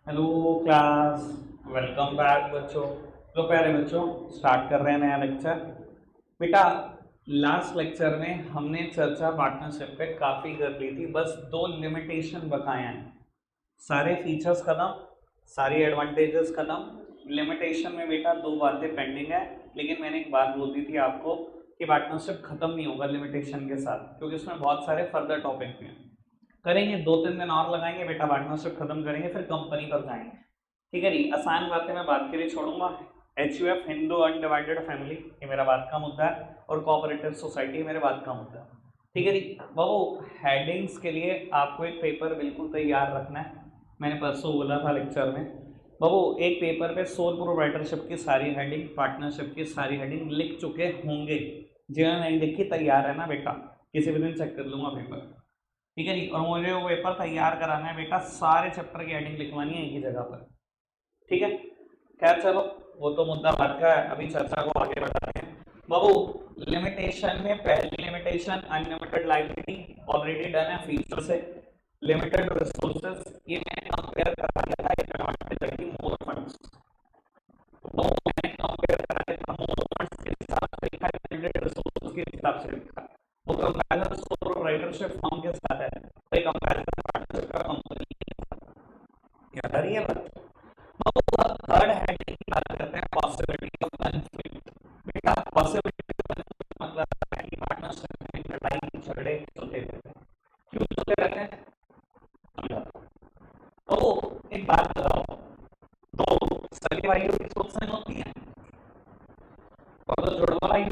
Hello class. Welcome back बच्चों। तो प्यारे बच्चों, स्टार्ट कर रहे हैं नया लेक्चर। बेटा, लास्ट लेक्चर में हमने चर्चा पार्टनरशिप पे काफ़ी कर ली थी, बस दो लिमिटेशन बकाया हैं। सारे फीचर्स खत्म, सारी एडवांटेजेस खत्म। लिमिटेशन में बेटा दो बातें पेंडिंग है, लेकिन मैंने एक बात बोल दी थी आपको कि पार्टनरशिप खत्म नहीं होगा लिमिटेशन के साथ, क्योंकि उसमें बहुत सारे फर्दर टॉपिक भी हैं। करेंगे, 2-3 दिन और लगाएंगे बेटा, पार्टनरशिप खत्म करेंगे, फिर कंपनी पर जाएंगे। ठीक है जी, आसान बातें मैं बात के लिए छोड़ूंगा। H U F Hindu undivided family, ये मेरा बात का मुद्दा है, और कोऑपरेटिव सोसाइटी मेरे बात का मुद्दा है। ठीक है जी बाबू, हेडिंग्स के लिए आपको एक पेपर बिल्कुल तैयार रखना है। मैंने परसों बोला था लेक्चर में बाबू, एक पेपर पे सोल प्रोप्राइटरशिप की सारी हेडिंग, पार्टनरशिप की सारी हेडिंग लिख चुके होंगे। जिन्होंने नहीं लिखी तैयार है ना बेटा, किसी भी दिन चेक कर लूंगा पेपर। ठीक है जी, और मुझे वो पेपर तैयार कराना है बेटा, सारे चैप्टर की हेडिंग लिखवानी है एक ही जगह पर। ठीक है, खैर चलो, वो तो मुद्दा बात का है, अभी चर्चा को आगे बढ़ाते हैं। बाबू, लिमिटेशन में पहली limitation unlimited liability already done है फीचर से। लिमिटेड रिसोर्सेज, ये मैंने कंपेयर करा दिया था, एक एडवांटेज है मोर फंड्स। तो मैंने कंपेयर करा दिया था मोर फंड्स के हिसाब से लिखा है, लिमिटेड रिसोर्सेज के हिसाब से लिखा है। वो कंपैरिजन सोलो राइटरशिप फॉर्म के साथ है, तो कंपैरिजन पार्टनरशिप का कंपनी क्या कर रही है बात। थर्ड हेडिंग की बात करते हैं, पॉसिबिलिटी ऑफ कॉन्फ्लिक्ट। बेटा, पॉसिबिलिटी ऑफ कॉन्फ्लिक्ट मतलब है कि पार्टनरशिप में लड़ाई झगड़े चलते रहते हैं। क्यों चलते रहते हैं? तो एक बात बताओ, तो सगे भाइयों की सोच सेम होती है और तो जुड़वा भाई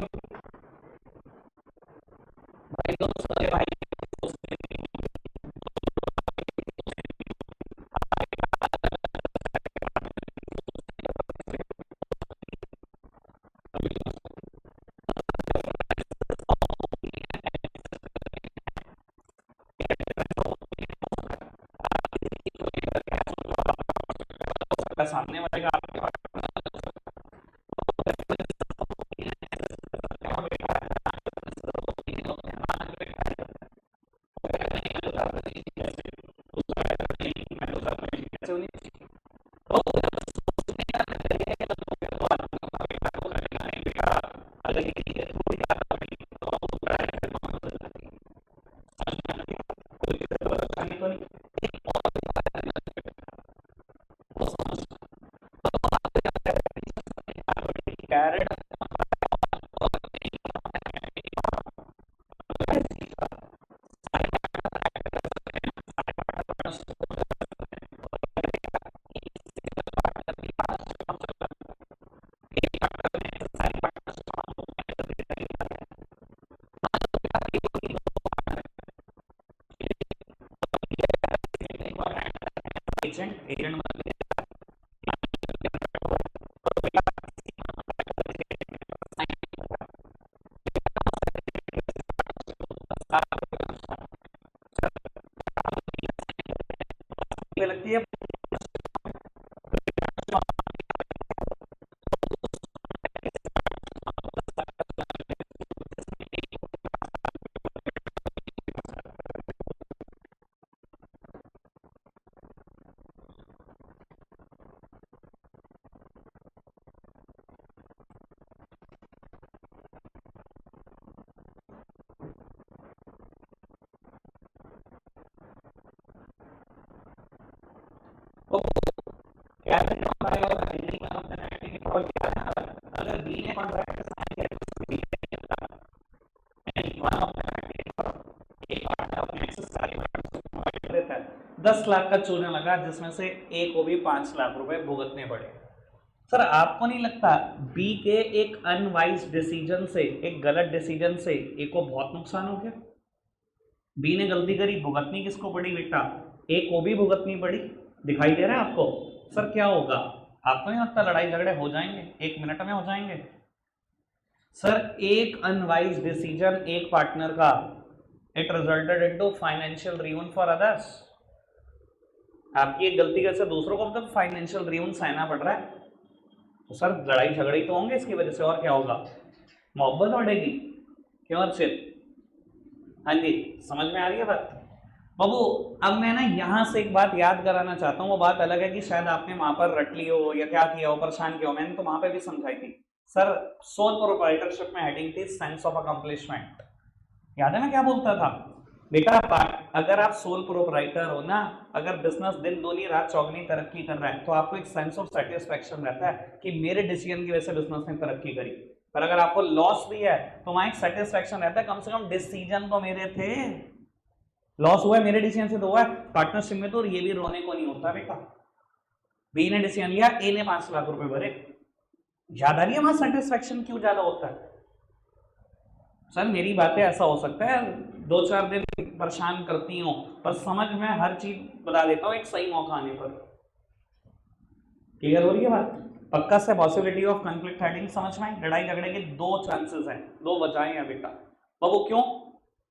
भाई दोस्त सगे भाई की सोच सेम होती है। सामने वाले का आपके कैरेट एजेंट एजेंट मतलब लगती है। कैरेट अगर बी ने कॉन्ट्रैक्ट साइन किया तो बी वन ऑफ एक पार्टनर अपने एक्सेस सारे पार्टनर देता है। 10 लाख का चूना लगा, जिसमें से ए को भी 5 लाख रुपए भुगतने पड़े। सर आपको नहीं लगता बी के एक अनवाइज डिसीजन से, एक गलत डिसीजन से ए को बहुत नुकसान हो गया? बी ने गलती करी, भुगतनी किसको पड़ी बेटा? ए को भी भुगतनी पड़ी। दिखाई दे रहा है आपको? सर क्या होगा? आपको नहीं लगता लड़ाई झगड़े हो जाएंगे, 1 मिनट में हो जाएंगे? सर एक अनवाइज डिसीजन एक पार्टनर का, it resulted into financial ruin for others. आपकी एक गलती कैसे दूसरों को मतलब फाइनेंशियल रियून सहना पड़ रहा है, तो सर लड़ाई झगड़े तो होंगे इसकी वजह से, और क्या होगा? मोहब्बत बढ़ेगी। क्यों अर्षित? हाँ जी, समझ में आ रही है बात? बाबू अब मैं ना यहाँ से एक बात याद कराना चाहता हूँ, वो बात अलग है कि शायद आपने वहां पर रट ली हो या क्या किया हो, परेशान किया हो, मैंने तो वहां पे भी समझाई थी सर। सोल प्रोप्राइटरशिप में हेडिंग थी सेंस ऑफ अकम्पलिशमेंट। याद है मैं क्या बोलता था बेटा? अगर आप सोल प्रोप्राइटर हो ना, अगर बिजनेस दिन दूनी रात चौगनी तरक्की कर रहा है, तो आपको एक सेंस ऑफ सेटिस्फेक्शन रहता है कि मेरे डिसीजन की वजह से बिजनेस ने तरक्की करी। पर अगर आपको लॉस भी है तो वहां एक सेटिस्फेक्शन रहता है, कम से कम डिसीजन तो मेरे थे, लॉस हुआ है मेरे डिसीजन से तो हुआ है। पार्टनरशिप में तो ये भी रोने को नहीं होता बेटा। बी ने डिसीजन लिया, ए ने 5 लाख रुपए भरे, ज्यादा नहीं है वहां सेटिस्फेक्शन क्यों ज्यादा होता है? सर मेरी बातें ऐसा हो सकता है 2-4 दिन परेशान करती हूँ, पर समझ में हर चीज बता देता हूँ एक सही मौका आने पर। क्लियर हो रही है बात? पक्का से पॉसिबिलिटी ऑफ कॉन्फ्लिक्ट हेडिंग समझ में? लड़ाई झगड़े के 2 चांसेस हैं, 2 वजहें हैं बेटा। बाबू क्यों?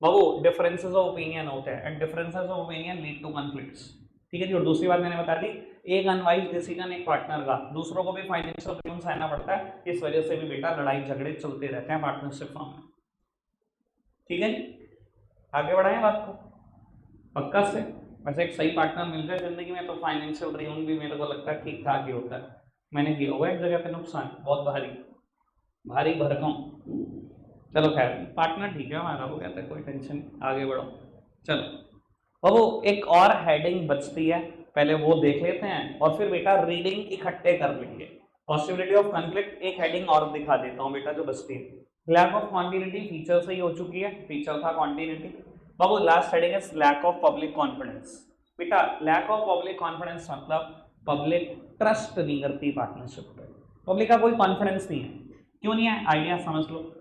बाबू डिफरेंसेस ऑफ ओपिनियन होते हैं and differences of opinion lead to conflicts. ठीक है जी। और दूसरी बात मैंने बता दी, एक अनवाइज डिसीजन एक पार्टनर का, दूसरों को भी फाइनेंशियल प्रूफ सहना पड़ता है, इस वजह से भी बेटा लड़ाई झगड़े चलते रहते हैं पार्टनरशिप फॉर्म में। ठीक है जी, आगे बढ़ाएं बात को पक्का से। वैसे एक सही पार्टनर मिल जाए जिंदगी में तो फाइनेंशियल ड्रीम भी मेरे को लगता है ठीक ठाक ही होता है। मैंने किया हुआ एक जगह पे नुकसान बहुत भारी, भारी भरकम। चलो खैर पार्टनर ठीक है हमारा, हो गया था, कोई टेंशन, आगे बढ़ो। चलो अब वो एक और हेडिंग बचती है, पहले वो देख लेते हैं और फिर बेटा रीडिंग इकट्ठे कर लेंगे। पॉसिबिलिटी ऑफ कॉन्फ्लिक्ट एक हेडिंग और दिखा देता हूँ बेटा जो बचती है। लैक ऑफ कॉन्टिन्यूटी फीचर से ही हो चुकी है, फीचर था कॉन्टिन्यूटी। बाबू लास्ट हेडिंग है लैक ऑफ पब्लिक कॉन्फिडेंस। बेटा लैक ऑफ पब्लिक कॉन्फिडेंस मतलब पब्लिक ट्रस्ट नहीं करती पार्टनरशिप पे, पब्लिक का कोई कॉन्फिडेंस नहीं है। क्यों नहीं है आइडिया समझ लो।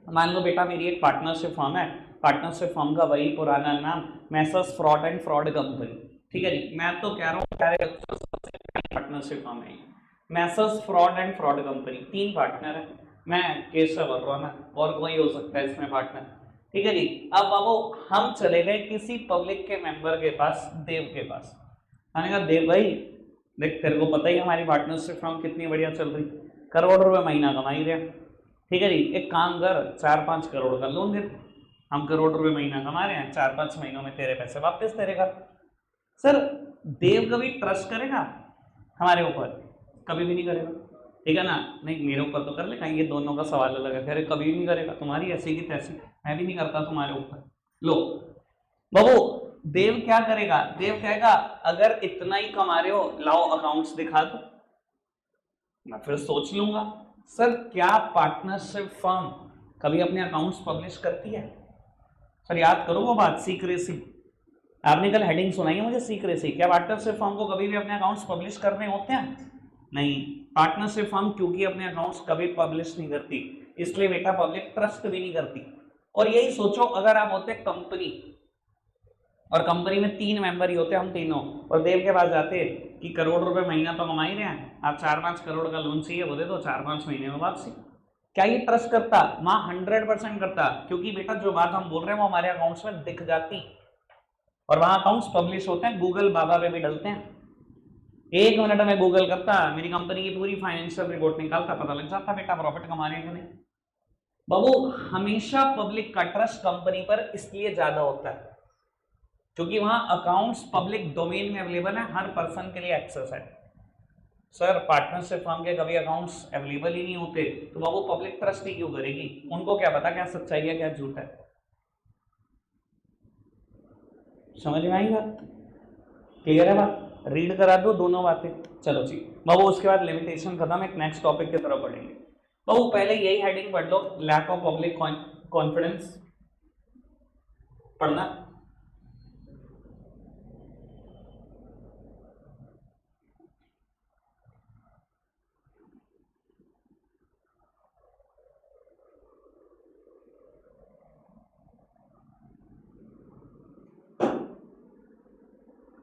मान लो बेटा मेरी एक पार्टनरशिप फर्म है, पार्टनरशिप फर्म का वही पुराना नाम Messrs fraud and fraud company. ठीक है जी, मैं तो कह रहा हूँ पार्टनरशिप फर्म है Messrs fraud and fraud company. 3 partner है, मैं केशव वर्मा और कोई हो सकता है इसमें पार्टनर। ठीक है जी। अब बाबू हम चले गए किसी पब्लिक के मेंबर के पास, देव के पास। मैंने कहा देव भाई देख तेरे को पता ही हमारी पार्टनरशिप फर्म कितनी बढ़िया चल रही, करोड़ रुपए महीना कमा ही रहे। ठीक है जी, एक काम कर 4-5 करोड़ का लोन दे, हम करोड़ रुपए महीना कमा रहे हैं, 4-5 महीनों में तेरे पैसे वापस तेरे घर। सर देव कभी ट्रस्ट करेगा हमारे ऊपर? कभी भी नहीं करेगा। ठीक है ना? नहीं मेरे ऊपर तो कर ले, कहीं ये दोनों का सवाल अलग है, अरे कभी भी नहीं करेगा, तुम्हारी ऐसी की तैसी, मैं भी नहीं करता तुम्हारे ऊपर। लो बाबू देव क्या करेगा? देव कहेगा अगर इतना ही कमा रहे हो लाओ अकाउंट्स दिखा दो, मैं फिर सोच लूंगा। सर क्या पार्टनरशिप फर्म कभी अपने अकाउंट्स पब्लिश करती है? सर याद करो वो बात, सीक्रेसी। आपने कल हेडिंग सुनाई है मुझे, सीक्रेसी। क्या पार्टनरशिप फर्म को कभी भी अपने अकाउंट्स पब्लिश करने होते हैं? नहीं। पार्टनरशिप फर्म क्योंकि अपने अकाउंट्स कभी पब्लिश नहीं करती, इसलिए बेटा पब्लिक ट्रस्ट भी नहीं करती। और यही सोचो अगर आप होते कंपनी और कंपनी में 3 मेंबर ही होते, हम तीनों, और देव के पास जाते कि करोड़ रुपए महीना तो कमा ही रहे हैं, आप 4-5 करोड़ का लोन चाहिए, वो दे दो 4-5 महीने में वापसी। क्या ये ट्रस्ट करता? माँ 100% करता, क्योंकि बेटा जो बात हम बोल रहे हैं वो हमारे अकाउंट्स में दिख जाती और वहां अकाउंट्स पब्लिश होते हैं, गूगल बाबा पे भी डलते हैं। 1 मिनट में गूगल करता, मेरी कंपनी की पूरी फाइनेंशियल रिपोर्ट निकालता, पता लग जाता बेटा प्रॉफिट कमा रहे हैं कि नहीं। बाबू हमेशा पब्लिक का ट्रस्ट कंपनी पर इसलिए ज्यादा होता है क्योंकि वहां अकाउंट्स पब्लिक डोमेन में अवेलेबल है, हर पर्सन के लिए एक्सेस है। सर पार्टनरशिप फर्म के कभी अकाउंट्स अवेलेबल ही नहीं होते तो बाबू पब्लिक ट्रस्ट ही क्यों करेगी? उनको क्या पता क्या सच्चाई है क्या झूठ है। समझ में आई बात? क्लियर है बात? रीड करा दो दोनों बातें। चलो जी बाबू उसके बाद लिमिटेशन खत्म, एक नेक्स्ट टॉपिक की तरफ बढ़ेंगे। बाबू पहले यही हेडिंग पढ़ लो, लैक ऑफ पब्लिक कॉन्फिडेंस पढ़ना।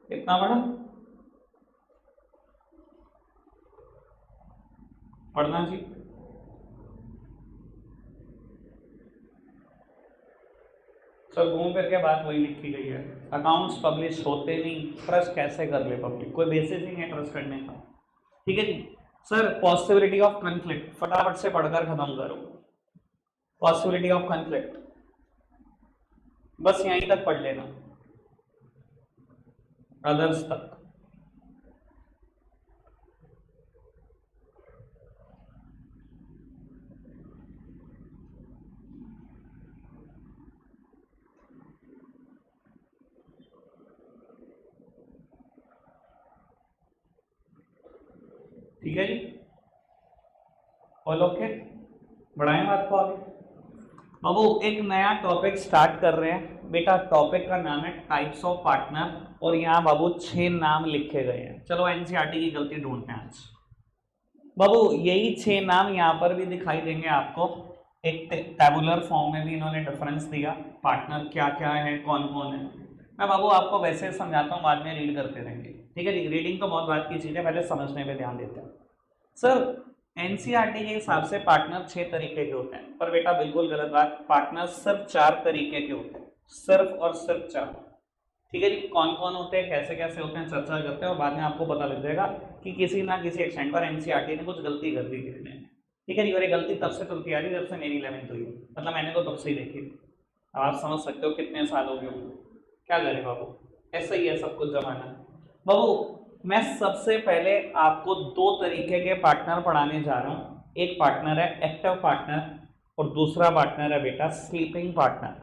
इतना बड़ा पढ़ना जी। सर घूम फिर के बात वही लिखी गई है, अकाउंट्स पब्लिश होते नहीं, ट्रस्ट कैसे कर ले पब्लिक? कोई बेसिस ही नहीं है ट्रस्ट करने का। ठीक है जी। सर पॉसिबिलिटी ऑफ कॉन्फ्लिक्ट फटाफट से पढ़कर खत्म करो। पॉसिबिलिटी ऑफ कॉन्फ्लिक्ट बस यहीं तक पढ़ लेना। अदर्स तक। ठीक है जी, ऑल ओके, बढ़ाएं बात को आगे। अब वो एक नया टॉपिक स्टार्ट कर रहे हैं बेटा। टॉपिक का नाम है टाइप्स ऑफ पार्टनर, और यहाँ बाबू 6 नाम लिखे गए हैं। चलो एनसीईआरटी की गलती ढूंढते हैं आज। बाबू यही 6 नाम यहाँ पर भी दिखाई देंगे आपको। एक टेबुलर फॉर्म में भी इन्होंने डिफरेंस दिया, पार्टनर क्या क्या है, कौन कौन है। मैं बाबू आपको वैसे समझाता हूँ, बाद में रीड करते रहेंगे। ठीक है जी, रीडिंग तो बहुत बात की चीज़ है, पहले समझने पे ध्यान देते हैं। सर एनसीईआरटी के हिसाब से पार्टनर 6 तरीके के होते हैं, पर बेटा बिल्कुल गलत बात। पार्टनर सिर्फ 4 तरीके के होते हैं, सिर्फ और सिर्फ 4। ठीक है जी, कौन कौन होते हैं, कैसे कैसे होते हैं, चर्चा करते हैं, और बाद में आपको पता लग जाएगा कि किसी ना किसी एक्सटेंट पर एनसीईआरटी ने कुछ गलती कर दी थी। ठीक है जी, और ये गलती तब से चलती आ रही है जब से मेरी 11th हुई है, मतलब मैंने तो तब से ही देखी। अब आप समझ सकते हो कितने साल हो गए। क्या करें बाबू, ऐसा ही है सब कुछ जमाना। बाबू मैं सबसे पहले आपको 2 तरीके के पार्टनर पढ़ाने जा रहा हूँ। एक पार्टनर है एक्टिव पार्टनर, और दूसरा पार्टनर है बेटा स्लीपिंग पार्टनर।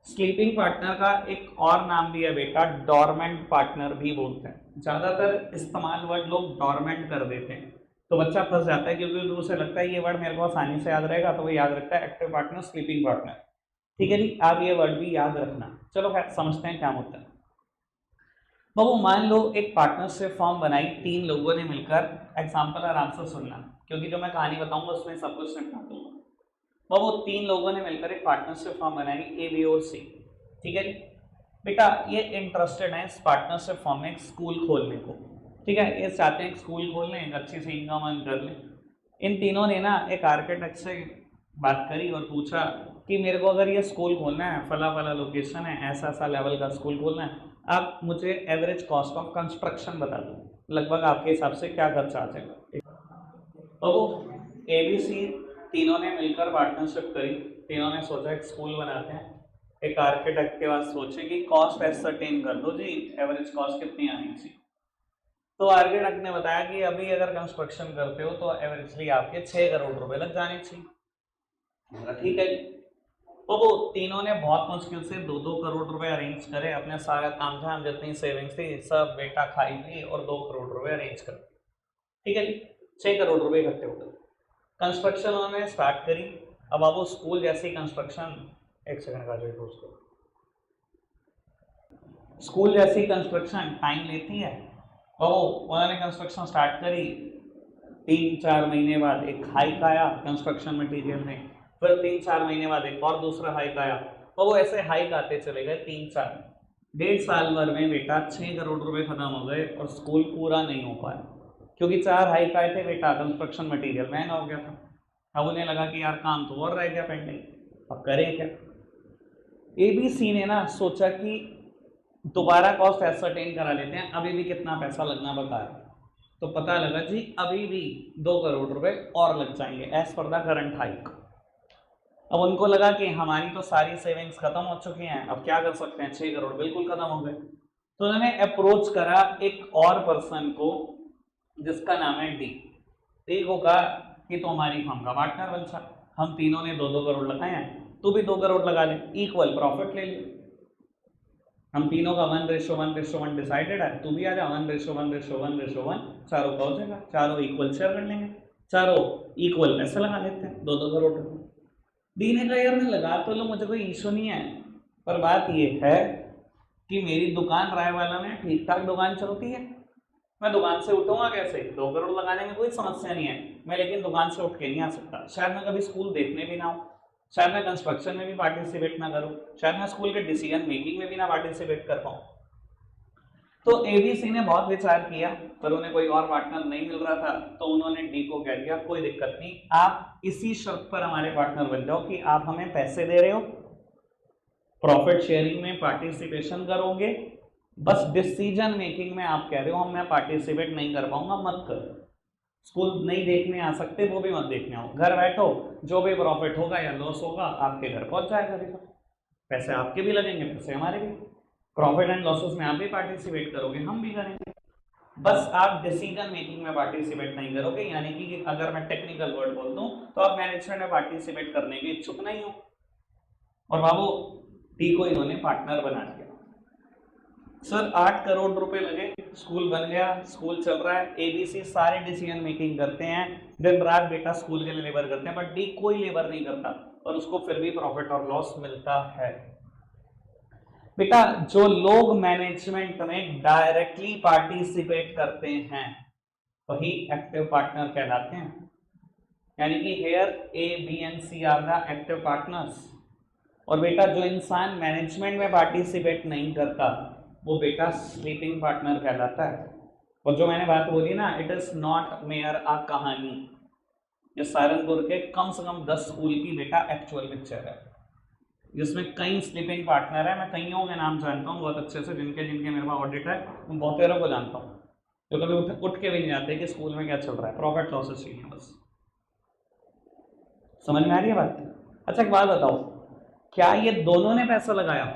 स्लीपिंग पार्टनर का एक और नाम भी है बेटा, डॉर्मेंट पार्टनर भी बोलते हैं। ज्यादातर इस्तेमाल वर्ड लोग डॉर्मेंट कर देते हैं, तो बच्चा फंस जाता है, क्योंकि उसे लगता है ये वर्ड मेरे को आसानी से याद रहेगा, तो वो याद रखता है एक्टिव पार्टनर, स्लीपिंग पार्टनर। ठीक है जी, आप ये वर्ड भी याद रखना। चलो खैर समझते हैं क्या होता है। बाबू मान लो एक पार्टनरशिप फॉर्म बनाई 3 लोगों ने मिलकर। एग्जाम्पल आराम से सुनना, क्योंकि जो मैं कहानी बताऊंगा उसमें सब कुछ निपटा दूंगा। बाबू 3 लोगों ने मिलकर एक पार्टनरशिप फॉर्म बनाई, ए बी और सी। ठीक है जी बेटा, ये इंटरेस्टेड है इस पार्टनरशिप फॉर्म में एक स्कूल खोलने को। ठीक है, ये चाहते हैं एक स्कूल खोल लें, एक अच्छी सी इनकम अर्न कर लें। इन तीनों ने ना एक आर्किटेक्ट से बात करी और पूछा कि मेरे को अगर ये स्कूल खोलना है, फला फला लोकेशन है, ऐसा ऐसा लेवल का स्कूल खोलना है, आप मुझे एवरेज कॉस्ट ऑफ कंस्ट्रक्शन बता दो, लगभग आपके हिसाब से क्या खर्चा आ जाएगा। तो वो ए बी सी तीनों ने मिलकर पार्टनरशिप करी। तीनों ने सोचा एक स्कूल बनाते हैं। एक आर्किटेक्ट के पास सोचे कि कॉस्ट एसर्टेन कर दो जी, एवरेज कॉस्ट कितनी आनी चाहिए। तो आर्किटेक्ट ने बताया कि अभी अगर कंस्ट्रक्शन करते हो तो एवरेजली आपके 6 करोड़ रुपए लग जाने चाहिए। ठीक है, तो वो तीनों ने बहुत मुश्किल से 2-2 करोड़ रुपए अरेंज करे, अपने सारा काम झाम जितनी सेविंग्स थी सब बेटा खाई थी, और 2 करोड़ रुपए अरेंज कर। ठीक है जी, 6 करोड़ रुपए इकट्ठे हो गए। कंस्ट्रक्शन उन्होंने स्टार्ट करी। अब वो स्कूल जैसी कंस्ट्रक्शन, एक सेकंड का जो उसको, स्कूल जैसी कंस्ट्रक्शन टाइम लेती है। तो उन्होंने कंस्ट्रक्शन स्टार्ट करी, 3-4 महीने बाद एक हाइक आया कंस्ट्रक्शन मटेरियल में, फिर 3-4 महीने बाद एक और दूसरा हाइक आया, तो वो ऐसे हाइक आते चले गए 3-4, 1.5 साल भर में बेटा 6 करोड़ रुपए खत्म हो गए, और स्कूल पूरा नहीं हो पाया, क्योंकि 4 हाइक आए थे बेटा, कंस्ट्रक्शन मटेरियल महंगा हो गया था। अब उन्हें लगा कि यार काम तो और रह गया पेंडिंग, अब करें क्या। एबीसी ने ना सोचा कि दोबारा कॉस्ट एसर्टेन करा लेते हैं, अभी भी कितना पैसा लगना बता है। तो पता लगा जी अभी भी 2 करोड़ रुपए और लग जाएंगे as per the current hike. अब उनको लगा कि हमारी तो सारी सेविंग्स खत्म हो चुकी हैं, अब क्या कर सकते हैं, 6 करोड़ बिल्कुल खत्म हो गए। तो उन्होंने अप्रोच करा एक और पर्सन को जिसका नाम है डी। डी को कहा कि तो हमारी फर्म का पार्टनर बन सा, हम तीनों ने 2-2 करोड़ लगाए हैं, तू भी 2 करोड़ लगा ले, इक्वल प्रॉफिट ले ले। हम तीनों का 1:1:1 डिसाइडेड है, तू भी आ जा, 1:1:1:1, चारों का हो जाएगा, चारों इक्वल शेयर कर लेंगे, चारों इक्वल पैसे लगा लेते हैं, 2-2 करोड़ रुपए। डी ने कहा यार मैं लगा तो लो, मुझे कोई इशू नहीं है, पर बात ये है कि मेरी दुकान रायवाला में ठीक ठाक दुकान चलती है, मैं दुकान से उठूंगा कैसे, 2 करोड़ लगाने में कोई समस्या नहीं है, मैं लेकिन दुकान से उठ के नहीं आ सकता। शायद मैं कभी स्कूल देखने भी ना हो, शायद मैं कंस्ट्रक्शन में भी पार्टिसिपेट ना करूं, शायद मैं स्कूल के डिसीजन मेकिंग में भी ना पार्टिसिपेट कर पाऊं। तो एबीसी ने बहुत विचार किया, पर उन्हें कोई और पार्टनर नहीं मिल रहा था, तो उन्होंने डी को कह दिया कोई दिक्कत नहीं, आप इसी शर्त पर हमारे पार्टनर बन जाओ कि आप हमें पैसे दे रहे हो, प्रॉफिट शेयरिंग में पार्टिसिपेशन करोगे, बस डिसीजन मेकिंग में आप कह रहे हो हम मैं पार्टिसिपेट नहीं कर पाऊंगा, मत करो। स्कूल नहीं देखने आ सकते, वो भी मत देखने आओ, घर बैठो, जो भी प्रॉफिट होगा या लॉस होगा आपके घर पहुंच जाएगा, देखो पैसे आपके भी लगेंगे पैसे हमारे भी। प्रॉफिट एंड लॉसेस में आप भी पार्टिसिपेट करोगे, हम भी करेंगे, बस आप डिसीजन मेकिंग में पार्टिसिपेट नहीं करोगे। यानी कि अगर मैं टेक्निकल वर्ड बोल दूं तो आप मैनेजमेंट में पार्टिसिपेट करने के इच्छुक नहीं हो। और बाबू डी को इन्होंने पार्टनर बना दिया। सर 8 करोड़ रुपए लगे, स्कूल बन गया, स्कूल चल रहा है, एबीसी सारे डिसीजन मेकिंग करते हैं, दिन रात बेटा स्कूल के लिए लेबर करते हैं, बट डी कोई लेबर नहीं करता और उसको फिर भी प्रॉफिट और लॉस मिलता है। बेटा जो लोग मैनेजमेंट में डायरेक्टली पार्टिसिपेट करते हैं वही एक्टिव पार्टनर कहलाते हैं। यानी कि here A B and C are the active partners. और बेटा जो इंसान मैनेजमेंट में पार्टिसिपेट नहीं करता वो बेटा स्लीपिंग पार्टनर कहलाता है। और जो मैंने बात बोली ना, इट इज नॉट मेयर अ कहानी, ये सहारनपुर के कम से कम 10 स्कूल की बेटा एक्चुअल पिक्चर है, जिसमें कई स्लीपिंग पार्टनर है। मैं कईयों के नाम जानता हूँ बहुत अच्छे से, जिनके मेरे पास ऑडिट है, उन बहुतेरों को जानता हूँ जो कभी उठ के भी नहीं जाते कि स्कूल में क्या चल रहा है, प्रॉफिट लॉसेस चाहिए बस। समझ में आ रही है बात? अच्छा एक बात बताओ, क्या ये दोनों ने पैसा लगाया?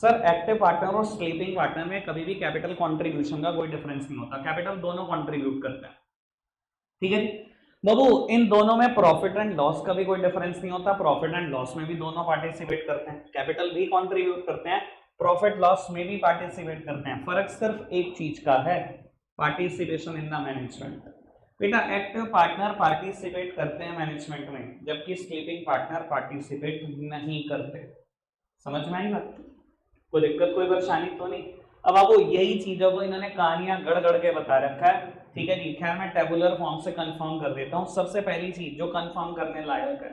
सर एक्टिव पार्टनर और स्लीपिंग पार्टनर में कभी भी कैपिटल कंट्रीब्यूशन का कोई डिफरेंस नहीं होता, कैपिटल दोनों कंट्रीब्यूट करते हैं, ठीक है बाबू। इन दोनों में प्रॉफिट एंड लॉस का भी कोई डिफरेंस नहीं होता, प्रॉफिट एंड लॉस में भी दोनों पार्टिसिपेट करते हैं, कैपिटल भी कंट्रीब्यूट करते हैं, प्रॉफिट लॉस में भी पार्टिसिपेट करते हैं। फर्क सिर्फ एक चीज का है, पार्टिसिपेशन इन द मैनेजमेंट। बेटा एक्टिव पार्टनर पार्टिसिपेट करते हैं मैनेजमेंट में, जबकि स्लीपिंग पार्टनर पार्टिसिपेट नहीं करते। समझ में आई बात? कोई दिक्कत कोई परेशानी तो नहीं? अब आपको यही चीजों को इन्होंने कहानियां गढ़ गढ़ के बता रखा है, ठीक है जी। खैर मैं टेबुलर फॉर्म से कंफर्म कर देता हूं। सबसे पहली चीज जो कंफर्म करने लायक है,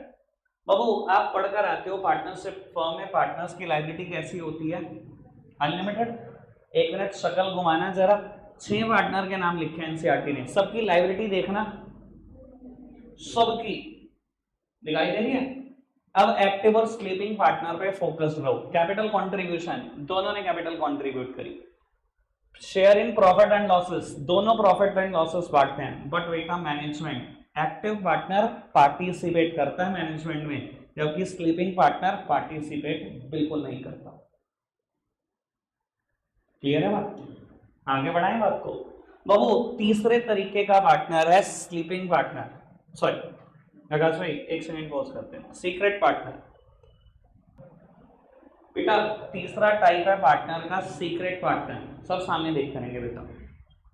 बाबू आप पढ़कर आते हो पार्टनरशिप फर्म में पार्टनर्स की लायबिलिटी कैसी होती है? अनलिमिटेड। एक मिनट शक्ल घुमाना जरा, 6 पार्टनर के नाम लिखे हैं एनसीईआरटी ने, सबकी लायबिलिटी देखना, सबकी दिखाई दे रही है। अब एक्टिव और स्लीपिंग पार्टनर पे फोकस रहो। कैपिटल कंट्रीब्यूशन दोनों ने कैपिटल कंट्रीब्यूट करी, share in profit and losses दोनों प्रॉफिट एंड लॉसेस बांटते हैं, बट बेटा मैनेजमेंट एक्टिव पार्टनर पार्टिसिपेट करता है मैनेजमेंट में, जबकि स्लीपिंग पार्टनर पार्टिसिपेट बिल्कुल नहीं करता। क्लियर है बात? आगे बढ़ाएं बात को बाबू। तीसरे तरीके का पार्टनर है स्लीपिंग पार्टनर, सॉरी आकाश भाई एक सेकंड पॉज करते हैं, सीक्रेट पार्टनर। बेटा तीसरा टाइप है पार्टनर का सीक्रेट पार्टनर, सब सामने देख करेंगे बेटा।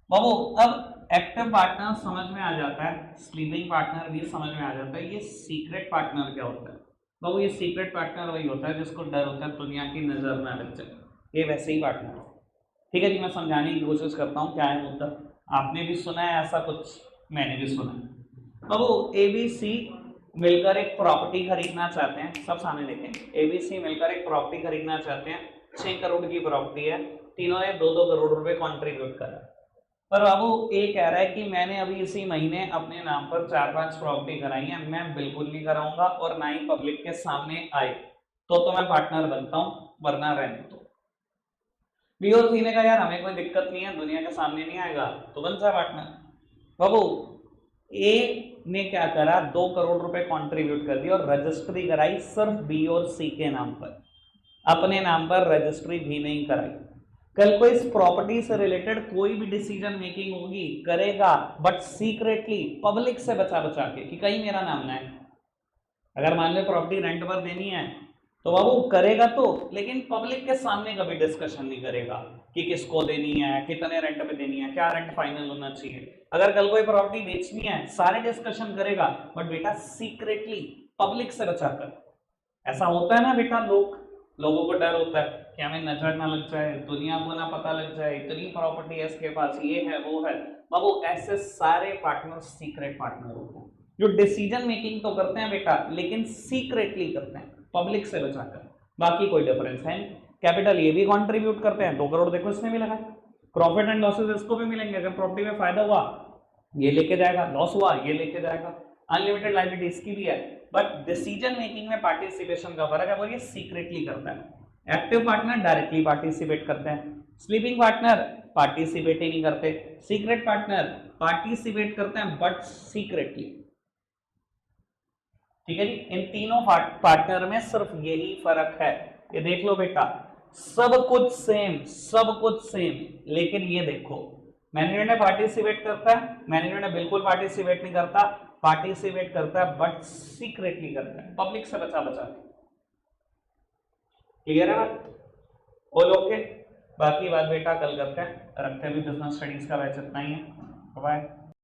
बाबू अब एक्टिव पार्टनर समझ में आ जाता है, स्लीपिंग पार्टनर भी समझ में आ जाता है, ये सीक्रेट पार्टनर क्या होता है? बाबू ये सीक्रेट पार्टनर वही होता है जिसको डर होता है दुनिया की नजर ना लग जाए, ये वैसे ही पार्टनर है, ठीक है जी। मैं समझाने की कोशिश करता हूँ क्या है मुद्दा। आपने भी सुना है ऐसा कुछ, मैंने भी सुना है। बाबू एबीसी मिलकर एक प्रॉपर्टी खरीदना चाहते हैं, सब सामने देखें। एबीसी मिलकर एक प्रॉपर्टी खरीदना चाहते हैं, 6 करोड़ की प्रॉपर्टी है, तीनों ने 2-2 करोड़ रुपए कंट्रीब्यूट करा। पर बाबू ये कह रहा है कि मैंने अभी इसी महीने अपने नाम पर 4-5 प्रॉपर्टी कराई है, मैं बिल्कुल नहीं कराऊंगा और ना ही पब्लिक के सामने आए तो मैं पार्टनर बनता हूं, वरना रहने दो। बी और सी ने कहा यार हमें कोई दिक्कत नहीं है, दुनिया के सामने नहीं आएगा तो बन जा पार्टनर। बाबू ए ने क्या करा, 2 करोड़ रुपए कंट्रीब्यूट कर दिया और रजिस्ट्री कराई सिर्फ बी और सी के नाम पर, अपने नाम पर रजिस्ट्री भी नहीं कराई। कल को इस प्रॉपर्टी से रिलेटेड कोई भी डिसीजन मेकिंग होगी करेगा, बट सीक्रेटली पब्लिक से बचा बचा के कि कहीं मेरा नाम ना है। अगर मान लो प्रॉपर्टी रेंट पर देनी है तो बाबू करेगा तो, लेकिन पब्लिक के सामने कभी डिस्कशन नहीं करेगा कि किसको देनी है, कितने रेंट पे देनी है, क्या रेंट फाइनल होना चाहिए। अगर कल कोई प्रॉपर्टी बेचनी है सारे डिस्कशन करेगा, बट बेटा सीक्रेटली पब्लिक से बचाकर। ऐसा होता है ना बेटा, लोगों को डर होता है कि हमें नजर ना लग जाए, दुनिया को ना पता लग जाए, इतनी प्रॉपर्टी है इसके पास, ये है वो है। बाबू ऐसे सारे पार्टनर सीक्रेट पार्टनर होते हैं जो डिसीजन मेकिंग तो करते हैं बेटा, लेकिन सीक्रेटली करते हैं पब्लिक से बचाकर। बाकी कोई डिफरेंस है नहीं। कैपिटल ये भी कंट्रीब्यूट करते हैं, 2 करोड़ देखो इसने भी लगाया, प्रॉफिट एंड लॉसेस इसको भी मिलेंगे, अगर प्रॉपर्टी में फायदा हुआ ये लेके जाएगा, लॉस हुआ ये लेके जाएगा, अनलिमिटेड लायबिलिटी इसकी भी है। बट डिसीजन मेकिंग में पार्टिसिपेशन का फर्क है, वो ये सीक्रेटली करता है। एक्टिव पार्टनर डायरेक्टली पार्टिसिपेट करते हैं, स्लीपिंग पार्टनर पार्टिसिपेट ही नहीं करते, सीक्रेट पार्टनर पार्टिसिपेट करते हैं बट सीक्रेटली। ठीक है जी, इन तीनों पार्टनर में सिर्फ यही फर्क है। ये देख लो बेटा, सब कुछ सेम, सब कुछ सेम। लेकिन ये देखो, मैनेजर ने पार्टिसिपेट करता है, मैनेजर ने बिल्कुल पार्टिसिपेट नहीं करता, पार्टिसिपेट करता है बट सीक्रेटली करता है, पब्लिक से बचा बचा के। क्लियर है बात? All okay? बाकी बात बेटा कल करते हैं, रखते हैं भी बिजनेस स्टडीज का बैच इतना ही है। बाय।